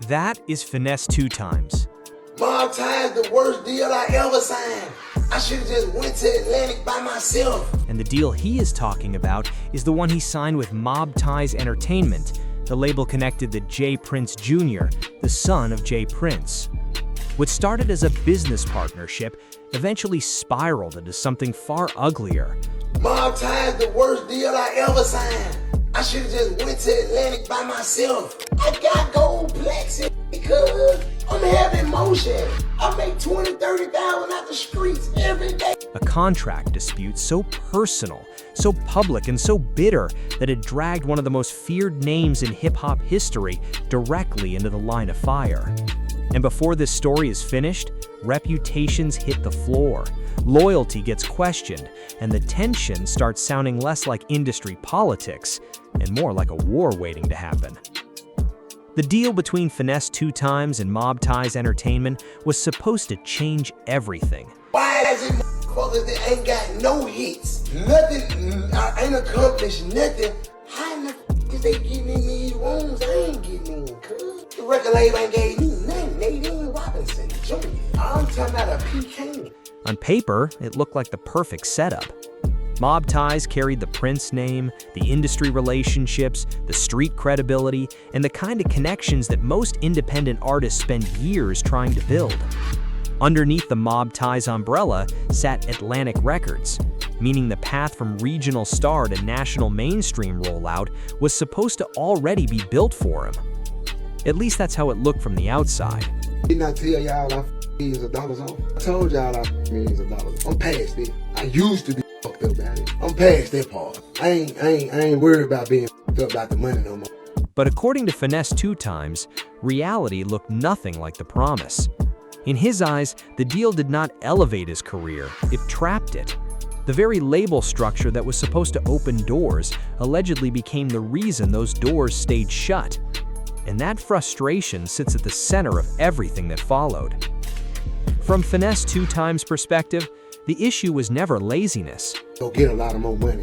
That is Finesse2Tymes. Mob Ties, the worst deal I ever signed. I should have just went to Atlantic by myself. And the deal he is talking about is the one he signed with Mob Ties Entertainment. The label connected the JPrinceJr, the son of JPrince. What started as a business partnership eventually spiraled into something far uglier. Mob Ties, the worst deal I ever signed. I should have just went to Atlantic by myself. I got gold plexi because I'm having motion. I make 20, 30,000 out the streets every day. A contract dispute so personal, so public, and so bitter that it dragged one of the most feared names in hip-hop history directly into the line of fire. And before this story is finished, reputations hit the floor, loyalty gets questioned, and the tension starts sounding less like industry politics and more like a war waiting to happen. The deal between Finesse2Tymes and Mob Ties Entertainment was supposed to change everything. Why is it motherfuckers that ain't got no hits? Nothing, I ain't accomplished nothing. How in the f is they getting in these rooms? I ain't getting in, cuz. The record label ain't gave me nothing. Nadine Robinson, Jr. I'm talking about a PK. On paper, it looked like the perfect setup. Mob Ties carried the Prince name, the industry relationships, the street credibility, and the kind of connections that most independent artists spend years trying to build. Underneath the Mob Ties umbrella sat Atlantic Records, meaning the path from regional star to national mainstream rollout was supposed to already be built for him. At least that's how it looked from the outside. Didn't I tell y'all I millions of dollars on? I told y'all I millions of dollars. I'm past it. I used to be fucked up about it. I'm past that part. I ain't worried about being fucked up about the money no more. But according to Finesse2Tymes, reality looked nothing like the promise. In his eyes, the deal did not elevate his career, it trapped it. The very label structure that was supposed to open doors allegedly became the reason those doors stayed shut. And that frustration sits at the center of everything that followed. From Finesse2Tymes' perspective, the issue was never laziness. Go get a lot of more money.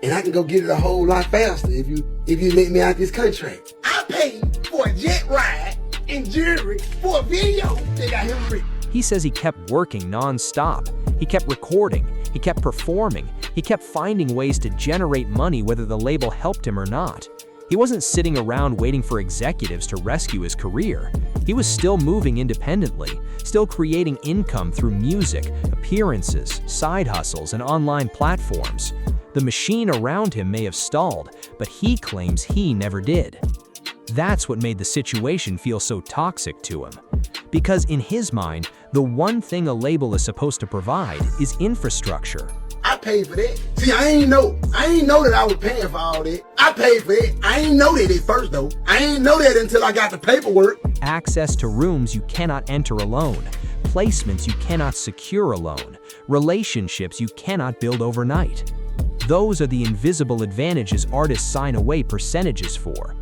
And I can go get it a whole lot faster if you let me out this contract. I paid for a jet ride and jewelry for a video that got him rich. He says he kept working non-stop. He kept recording. He kept performing. He kept finding ways to generate money whether the label helped him or not. He wasn't sitting around waiting for executives to rescue his career. He was still moving independently, still creating income through music, appearances, side hustles, and online platforms. The machine around him may have stalled, but he claims he never did. That's what made the situation feel so toxic to him. Because in his mind, the one thing a label is supposed to provide is infrastructure. I paid for that. See, I ain't know that I was paying for all that. I paid for it. I ain't know that at first though. I ain't know that until I got the paperwork. Access to rooms you cannot enter alone, placements you cannot secure alone, relationships you cannot build overnight. Those are the invisible advantages artists sign away percentages for.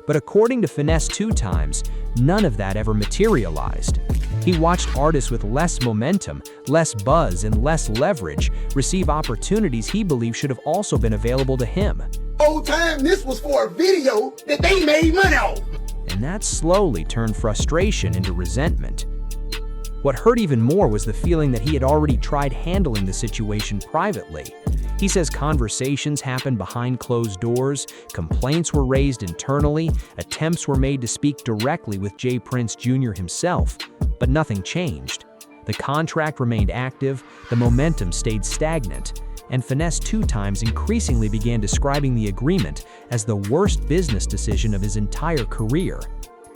But according to Finesse2Tymes, none of that ever materialized. He watched artists with less momentum, less buzz, and less leverage receive opportunities he believed should have also been available to him. Whole time this was for a video that they made money off. And that slowly turned frustration into resentment. What hurt even more was the feeling that he had already tried handling the situation privately. He says conversations happened behind closed doors, complaints were raised internally, attempts were made to speak directly with JPrinceJr himself, but nothing changed. The contract remained active, the momentum stayed stagnant, and Finesse2Tymes increasingly began describing the agreement as the worst business decision of his entire career.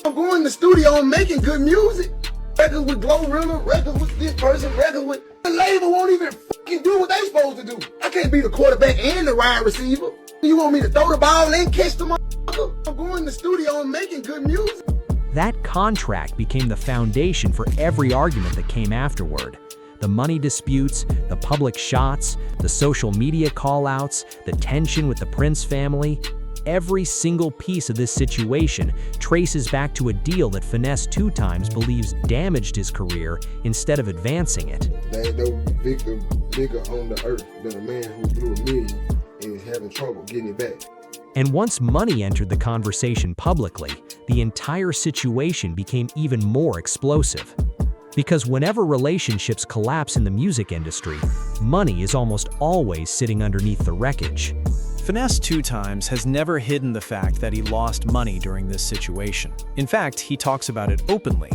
I'm going to the studio and making good music. Records with Glorilla, records with this person, records with... The label won't even fucking do what they supposed to do. I can't be the quarterback and the wide receiver. You want me to throw the ball and catch the motherfucker? I'm going to the studio and making good music. That contract became the foundation for every argument that came afterward. The money disputes, the public shots, the social media call-outs, the tension with the Prince family. Every single piece of this situation traces back to a deal that Finesse2Tymes believes damaged his career instead of advancing it. There ain't no bigger on the earth than a man who blew $1 million and is having trouble getting it back. And once money entered the conversation publicly, the entire situation became even more explosive. Because whenever relationships collapse in the music industry, money is almost always sitting underneath the wreckage. Finesse2Tymes has never hidden the fact that he lost money during this situation. In fact, he talks about it openly.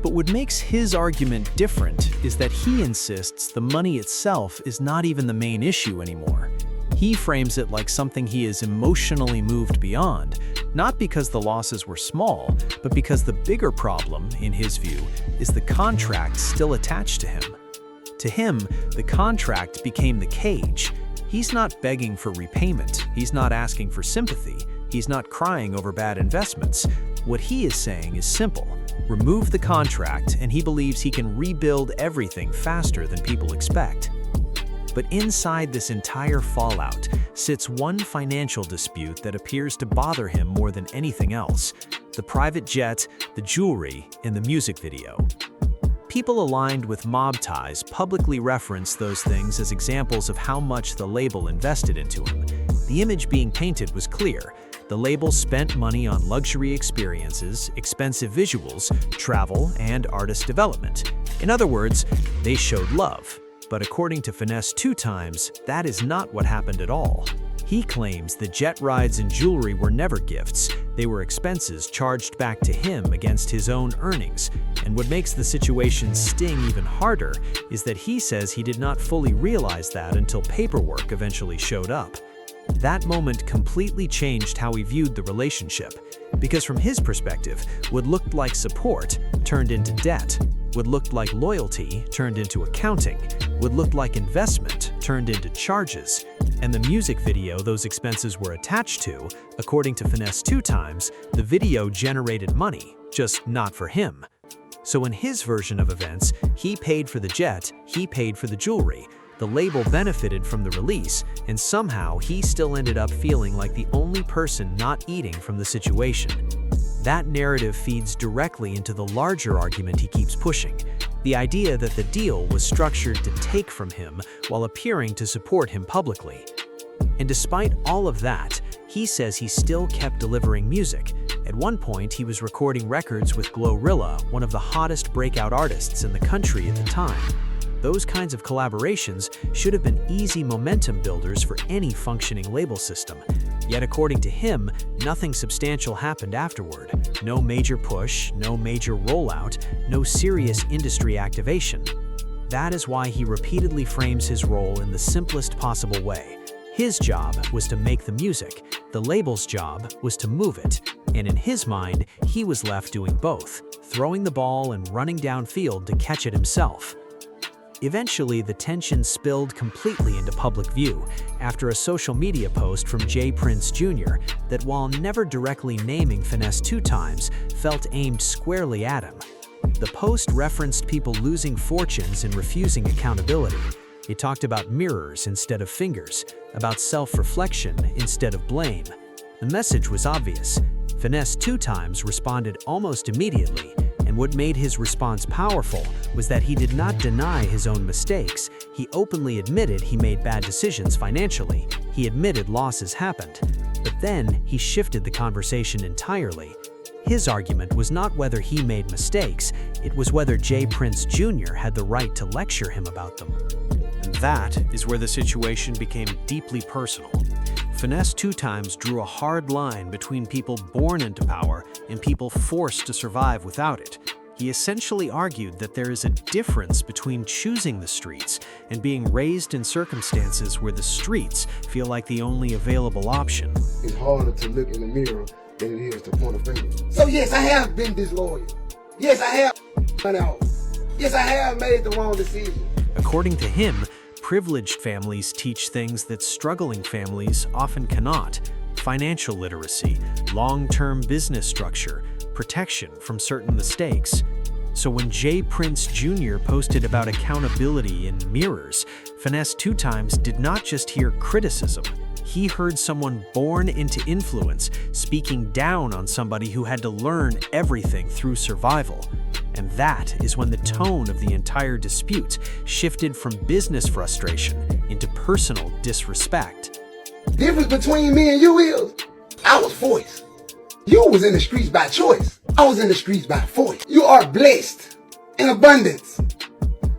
But what makes his argument different is that he insists the money itself is not even the main issue anymore. He frames it like something he is emotionally moved beyond, not because the losses were small, but because the bigger problem, in his view, is the contract still attached to him. To him, the contract became the cage. He's not begging for repayment, he's not asking for sympathy, he's not crying over bad investments. What he is saying is simple. Remove the contract, and he believes he can rebuild everything faster than people expect. But inside this entire fallout sits one financial dispute that appears to bother him more than anything else: the private jet, the jewelry, and the music video. People aligned with mob ties publicly reference those things as examples of how much the label invested into him. The image being painted was clear. The label spent money on luxury experiences, expensive visuals, travel, and artist development. In other words, they showed love. But according to Finesse2Tymes, that is not what happened at all. He claims the jet rides and jewelry were never gifts, they were expenses charged back to him against his own earnings. And what makes the situation sting even harder is that he says he did not fully realize that until paperwork eventually showed up. That moment completely changed how he viewed the relationship, because from his perspective, what looked like support turned into debt, what looked like loyalty turned into accounting, what looked like investment turned into charges, and the music video those expenses were attached to, according to Finesse2Tymes, the video generated money, just not for him. So in his version of events, he paid for the jet, he paid for the jewelry, the label benefited from the release, and somehow he still ended up feeling like the only person not eating from the situation. That narrative feeds directly into the larger argument he keeps pushing, the idea that the deal was structured to take from him while appearing to support him publicly. And despite all of that, he says he still kept delivering music. At one point, he was recording records with Glorilla, one of the hottest breakout artists in the country at the time. Those kinds of collaborations should have been easy momentum builders for any functioning label system. Yet according to him, nothing substantial happened afterward. No major push, no major rollout, no serious industry activation. That is why he repeatedly frames his role in the simplest possible way. His job was to make the music, the label's job was to move it, and in his mind, he was left doing both, throwing the ball and running downfield to catch it himself. Eventually, the tension spilled completely into public view after a social media post from JPrinceJr that, while never directly naming Finesse2Tymes, felt aimed squarely at him. The post referenced people losing fortunes and refusing accountability. It talked about mirrors instead of fingers, about self-reflection instead of blame. The message was obvious. Finesse2Tymes responded almost immediately, and what made his response powerful was that he did not deny his own mistakes. He openly admitted he made bad decisions financially. He admitted losses happened. But then he shifted the conversation entirely. His argument was not whether he made mistakes, it was whether JPrinceJr had the right to lecture him about them. And that is where the situation became deeply personal. Finesse2Tymes drew a hard line between people born into power and people forced to survive without it. He essentially argued that there is a difference between choosing the streets and being raised in circumstances where the streets feel like the only available option. It's harder to look in the mirror than it is to point a finger. So yes, I have been disloyal. Yes, I have run out. Yes, I have made the wrong decision. According to him, privileged families teach things that struggling families often cannot: financial literacy, long-term business structure, protection from certain mistakes. So when JPrinceJr posted about accountability in mirrors, Finesse2Tymes did not just hear criticism. He heard someone born into influence speaking down on somebody who had to learn everything through survival. And that is when the tone of the entire dispute shifted from business frustration into personal disrespect. The difference between me and you is, I was forced. You was in the streets by choice. I was in the streets by force. You are blessed in abundance.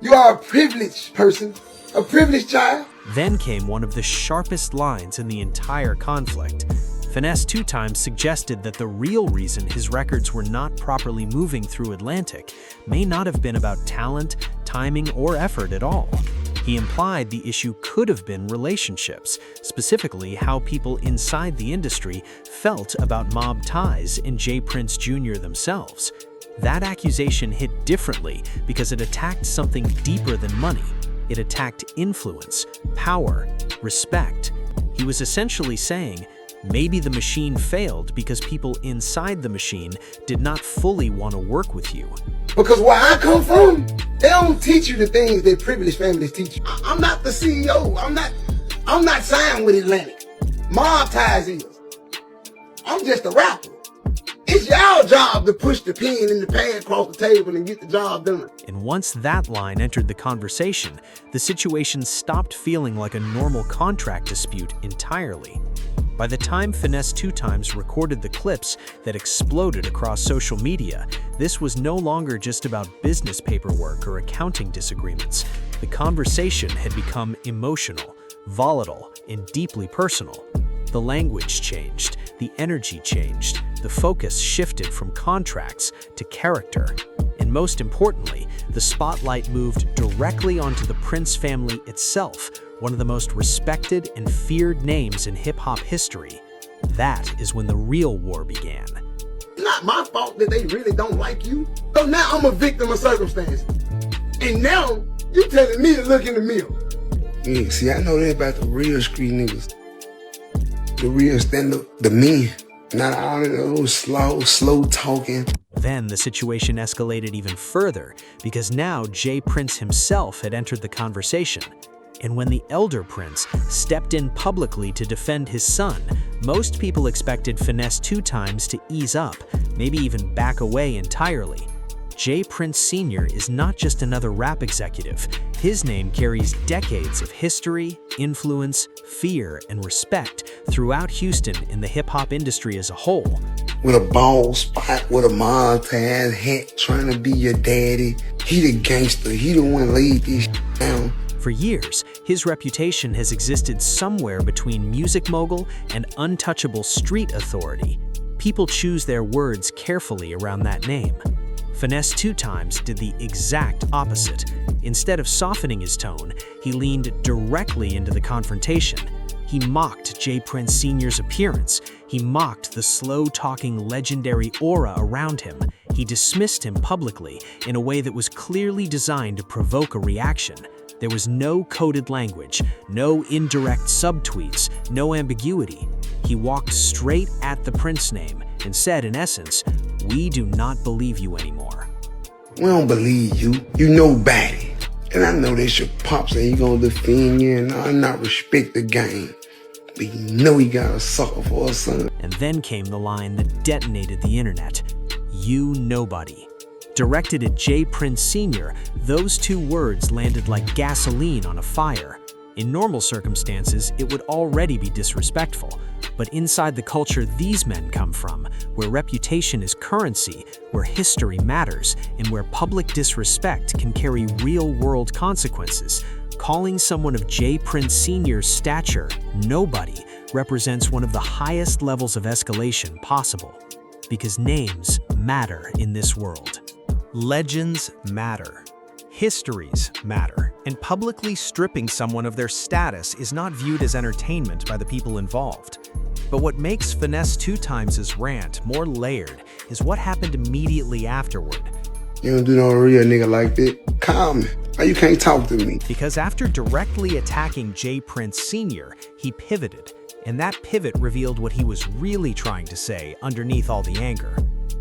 You are a privileged person, a privileged child. Then came one of the sharpest lines in the entire conflict. Finesse2Tymes suggested that the real reason his records were not properly moving through Atlantic may not have been about talent, timing, or effort at all. He implied the issue could have been relationships, specifically how people inside the industry felt about mob ties in JPrinceJr. themselves. That accusation hit differently because it attacked something deeper than money. It attacked influence, power, respect. He was essentially saying, maybe the machine failed because people inside the machine did not fully want to work with you. Because where I come from, they don't teach you the things that privileged families teach you. I'm not the CEO. I'm not signed with Atlantic. Mob ties is. I'm just a rapper. It's y'all job to push the pen and the pad across the table and get the job done. And once that line entered the conversation, the situation stopped feeling like a normal contract dispute entirely. By the time Finesse2Tymes recorded the clips that exploded across social media, this was no longer just about business paperwork or accounting disagreements. The conversation had become emotional, volatile, and deeply personal. The language changed, the energy changed, the focus shifted from contracts to character. And most importantly, the spotlight moved directly onto the Prince family itself, one of the most respected and feared names in hip-hop history. That is when the real war began. It's not my fault that they really don't like you. So now I'm a victim of circumstances. And now you telling me to look in the mirror. Yeah, see, I know that about the real street niggas. The real stand-up, the men. Not all of those slow talking. Then the situation escalated even further because now JPrince himself had entered the conversation. And when the elder Prince stepped in publicly to defend his son, most people expected Finesse2Tymes to ease up, maybe even back away entirely. JPrinceJr. is not just another rap executive. His name carries decades of history, influence, fear, and respect throughout Houston and the hip-hop industry as a whole. With a bald spot, with a Montez hat, trying to be your daddy. He the gangster. He the one laid this down. For years, his reputation has existed somewhere between music mogul and untouchable street authority. People choose their words carefully around that name. Finesse2Tymes did the exact opposite. Instead of softening his tone, he leaned directly into the confrontation. He mocked JPrinceJr.'s appearance. He mocked the slow-talking legendary aura around him. He dismissed him publicly in a way that was clearly designed to provoke a reaction. There was no coded language, no indirect subtweets, no ambiguity. He walked straight at the Prince name and said, in essence, "We do not believe you anymore." We don't believe you. You nobody. And I know that's your pops and he gonna defend you and I not respect the game. But you know he got a sucker for a son. And then came the line that detonated the internet. "You nobody." Directed at JPrinceJr., those two words landed like gasoline on a fire. In normal circumstances, it would already be disrespectful. But inside the culture these men come from, where reputation is currency, where history matters, and where public disrespect can carry real-world consequences, calling someone of JPrinceJr.'s stature nobody represents one of the highest levels of escalation possible. Because names matter in this world. Legends matter. Histories matter, and publicly stripping someone of their status is not viewed as entertainment by the people involved. But what makes Finesse2Tymes' rant more layered is what happened immediately afterward. You don't do no real nigga like that. Call me. Why you can't talk to me? Because after directly attacking JPrinceJr., he pivoted, and that pivot revealed what he was really trying to say underneath all the anger.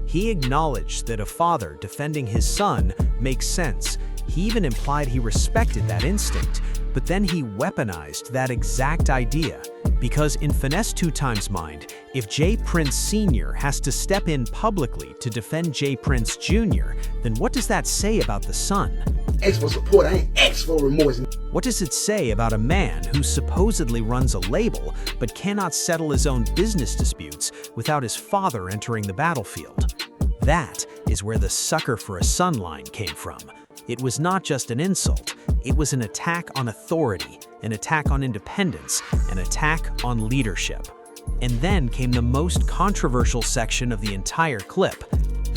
He acknowledged that a father defending his son makes sense. He even implied he respected that instinct, but then he weaponized that exact idea. Because in Finesse2Tymes' mind, if JPrinceJr. has to step in publicly to defend JPrinceJr., then what does that say about the son? ask for support. I ain't ask for remorse. What does it say about a man who supposedly runs a label but cannot settle his own business disputes without his father entering the battlefield? That is where the "sucker for a son" line came from. It was not just an insult, it was an attack on authority, an attack on independence, an attack on leadership. And then came the most controversial section of the entire clip.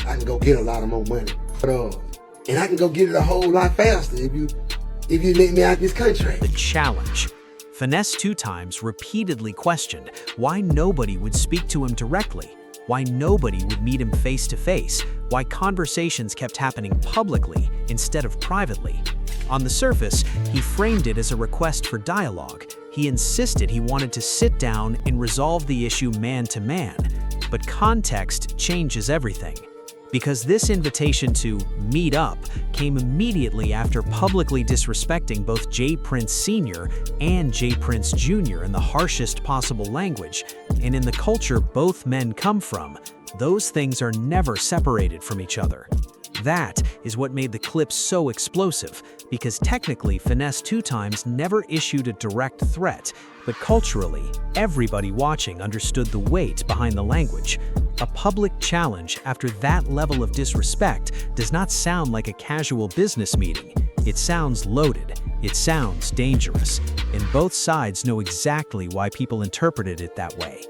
I can go get a lot of more money, and I can go get it a whole lot faster if you let me out this country. The challenge. Finesse2Tymes repeatedly questioned why nobody would speak to him directly, why nobody would meet him face to face, why conversations kept happening publicly instead of privately. On the surface, he framed it as a request for dialogue. He insisted he wanted to sit down and resolve the issue man to man. But context changes everything. Because this invitation to meet up came immediately after publicly disrespecting both JPrince Sr. and JPrince Jr. in the harshest possible language, and in the culture both men come from, those things are never separated from each other. That is what made the clip so explosive, because technically Finesse2Tymes never issued a direct threat, but culturally, everybody watching understood the weight behind the language. A public challenge after that level of disrespect does not sound like a casual business meeting. It sounds loaded, it sounds dangerous, and both sides know exactly why people interpreted it that way.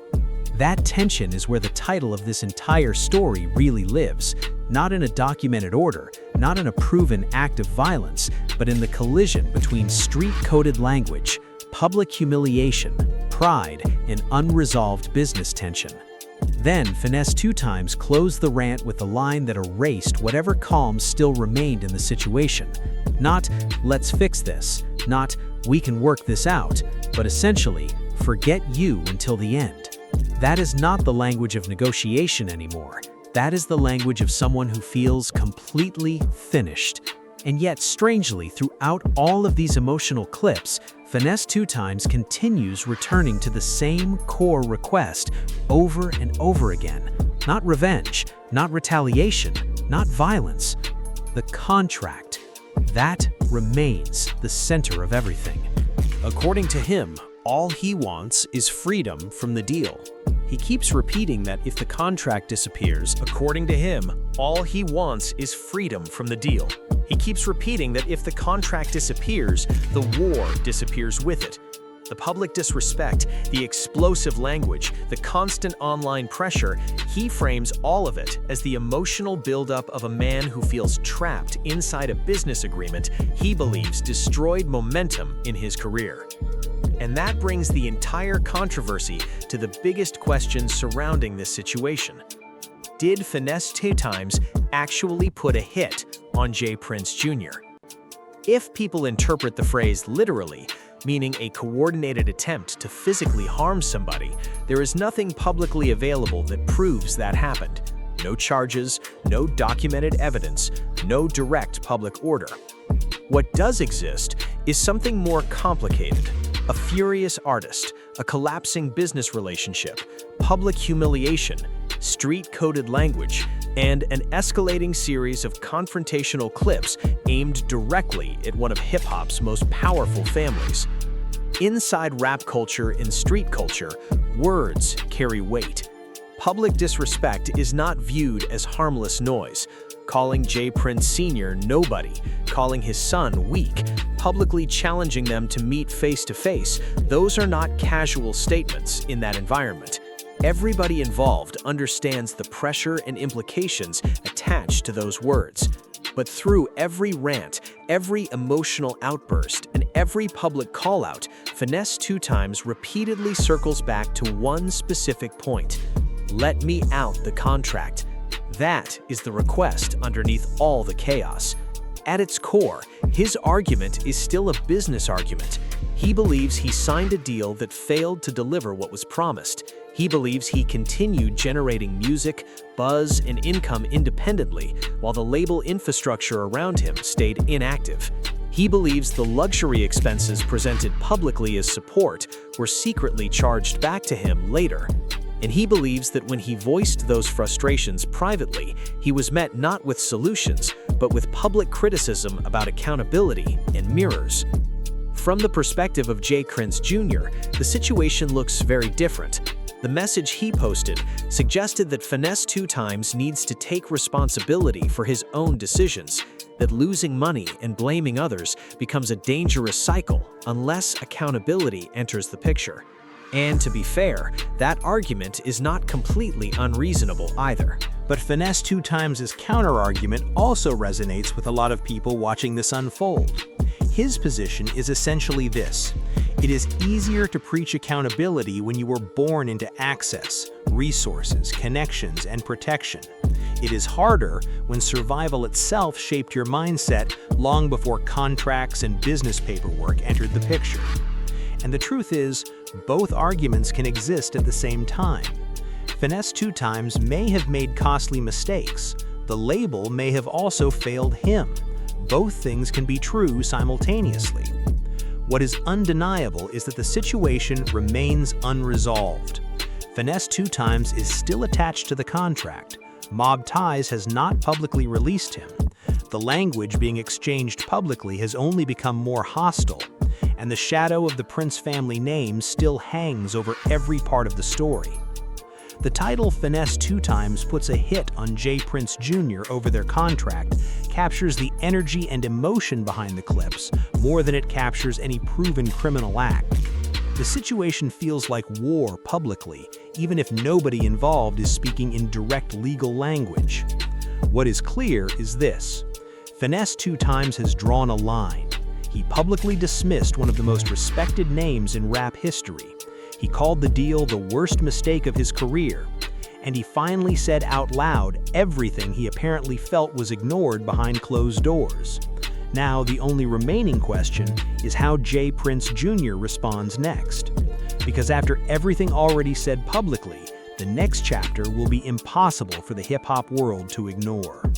That tension is where the title of this entire story really lives, not in a documented order, not in a proven act of violence, but in the collision between street-coded language, public humiliation, pride, and unresolved business tension. Then Finesse2Tymes closed the rant with a line that erased whatever calm still remained in the situation. Not, "let's fix this," not, "we can work this out," but essentially, "forget you until the end." That is not the language of negotiation anymore. That is the language of someone who feels completely finished. And yet, strangely, throughout all of these emotional clips, Finesse2Tymes continues returning to the same core request over and over again. Not revenge, not retaliation, not violence. The contract. That remains the center of everything. According to him, all he wants is freedom from the deal. He keeps repeating that if the contract disappears, according to him, all he wants is freedom from the deal. He keeps repeating that if the contract disappears, the war disappears with it. The public disrespect, the explosive language, the constant online pressure, he frames all of it as the emotional buildup of a man who feels trapped inside a business agreement he believes destroyed momentum in his career. And that brings the entire controversy to the biggest questions surrounding this situation. Did Finesse2Tymes actually put a hit on JPrinceJr? If people interpret the phrase literally, meaning a coordinated attempt to physically harm somebody, there is nothing publicly available that proves that happened. No charges, no documented evidence, no direct public order. What does exist is something more complicated. A furious artist, a collapsing business relationship, public humiliation, street-coded language, and an escalating series of confrontational clips aimed directly at one of hip-hop's most powerful families. Inside rap culture and street culture, words carry weight. Public disrespect is not viewed as harmless noise. Calling JPrince Sr. nobody, calling his son weak, publicly challenging them to meet face-to-face, those are not casual statements in that environment. Everybody involved understands the pressure and implications attached to those words. But through every rant, every emotional outburst, and every public call-out, Finesse2Tymes repeatedly circles back to one specific point. Let me out the contract. That is the request underneath all the chaos. At its core, his argument is still a business argument. He believes he signed a deal that failed to deliver what was promised. He believes he continued generating music, buzz, and income independently, while the label infrastructure around him stayed inactive. He believes the luxury expenses presented publicly as support were secretly charged back to him later. And he believes that when he voiced those frustrations privately, he was met not with solutions, but with public criticism about accountability and mirrors. From the perspective of JPrinceJr, the situation looks very different. The message he posted suggested that Finesse2Tymes needs to take responsibility for his own decisions, that losing money and blaming others becomes a dangerous cycle unless accountability enters the picture. And to be fair, that argument is not completely unreasonable either. But Finesse2Tymes' counter-argument also resonates with a lot of people watching this unfold. His position is essentially this: it is easier to preach accountability when you were born into access, resources, connections, and protection. It is harder when survival itself shaped your mindset long before contracts and business paperwork entered the picture. And the truth is, both arguments can exist at the same time. Finesse2Tymes may have made costly mistakes. The label may have also failed him. Both things can be true simultaneously. What is undeniable is that the situation remains unresolved. Finesse2Tymes is still attached to the contract. Mob Ties has not publicly released him. The language being exchanged publicly has only become more hostile, and the shadow of the Prince family name still hangs over every part of the story. The title Finesse2Tymes puts a hit on JPrinceJr. over their contract, captures the energy and emotion behind the clips more than it captures any proven criminal act. The situation feels like war publicly, even if nobody involved is speaking in direct legal language. What is clear is this: Finesse2Tymes has drawn a line. He publicly dismissed one of the most respected names in rap history. He called the deal the worst mistake of his career, and he finally said out loud everything he apparently felt was ignored behind closed doors. Now, the only remaining question is how JPrinceJr. responds next. Because after everything already said publicly, the next chapter will be impossible for the hip-hop world to ignore.